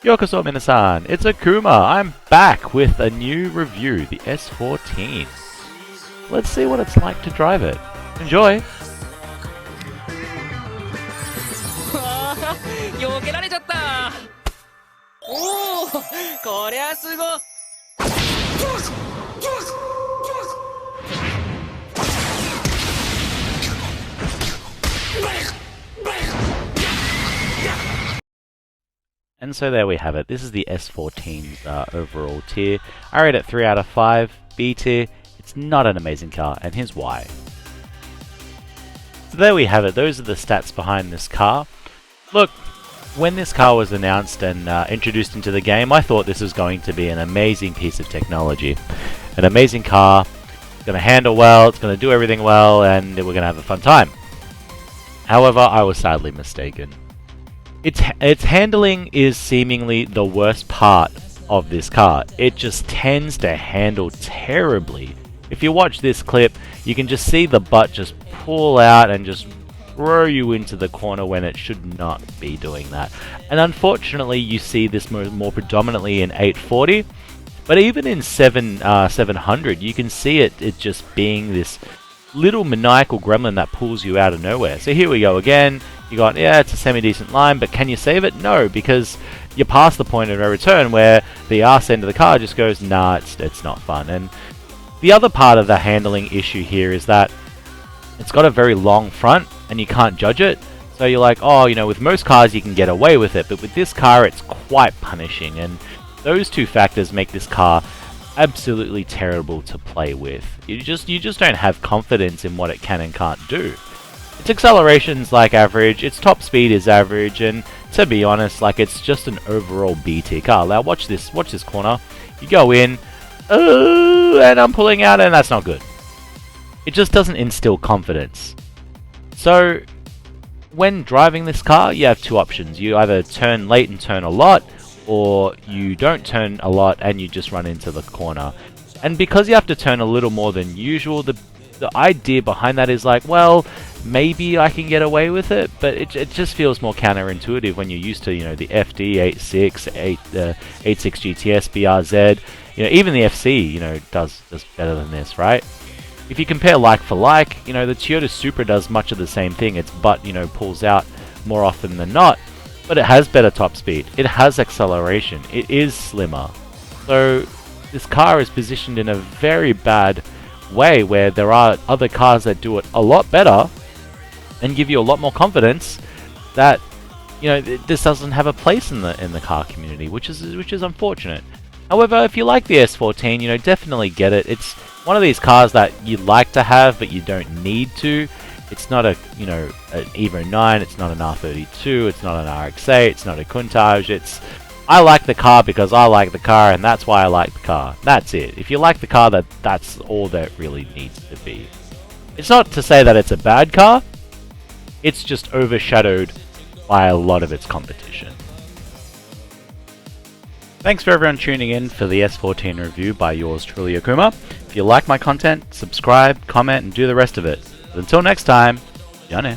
Yokoso Minasan, it's Akuma. I'm back with a new review, the S14. Let's see what it's like to drive it. Enjoy! 避けられちゃった。おお、こりゃすご。And so there we have it. This is the S14's overall tier. I rate it 3 out of 5, B tier. It's not an amazing car, and here's why. So there we have it. Those are the stats behind this car. Look, when this car was announced and introduced into the game, I thought this was going to be an amazing piece of technology. An amazing car, it's going to handle well, it's going to do everything well, and we're going to have a fun time. However, I was sadly mistaken. Its handling is seemingly the worst part of this car. It just tends to handle terribly. If you watch this clip, you can just see the butt just pull out and just throw you into the corner when it should not be doing that. And unfortunately, you see this more predominantly in 840, but even in 700, you can see it just being this little maniacal gremlin that pulls you out of nowhere. So here we go again. You got, yeah, it's a semi-decent line, but can you save it? No, because you're past the point of no return where the arse end of the car just goes, nah, it's not fun. And the other part of the handling issue here is that it's got a very long front and you can't judge it. So you're like, oh, you know, with most cars you can get away with it, but with this car it's quite punishing. And those two factors make this car absolutely terrible to play with. You just don't have confidence in what it can and can't do. Its acceleration's like average, its top speed is average, and to be honest, like, it's just an overall B tier car. Now watch this corner. You go in, and I'm pulling out, and that's not good. It just doesn't instill confidence. So when driving this car, you have two options. You either turn late and turn a lot, or you don't turn a lot and you just run into the corner. And because you have to turn a little more than usual, the idea behind that is like, well, maybe I can get away with it, but it just feels more counterintuitive when you're used to, you know, the FD, 86, 86 GTS, BRZ, you know, even the FC, you know, does better than this, right? If you compare like for like, you know, the Toyota Supra does much of the same thing. Its butt, you know, pulls out more often than not, but it has better top speed. It has acceleration. It is slimmer. So this car is positioned in a very bad way where there are other cars that do it a lot better and give you a lot more confidence that, you know, this doesn't have a place in the car community, which is unfortunate. However, if you like the S14, you know, definitely get it. It's one of these cars that you'd like to have, but you don't need to. It's not a, you know, an Evo 9, it's not an R32, it's not an RX-8, it's not a Countach. I like the car because I like the car, and that's why I like the car. That's it. If you like the car, that's all that really needs to be. It's not to say that it's a bad car, it's just overshadowed by a lot of its competition. Thanks for everyone tuning in for the S14 review by yours truly, Akuma. If you like my content, subscribe, comment, and do the rest of it. But until next time, Yane.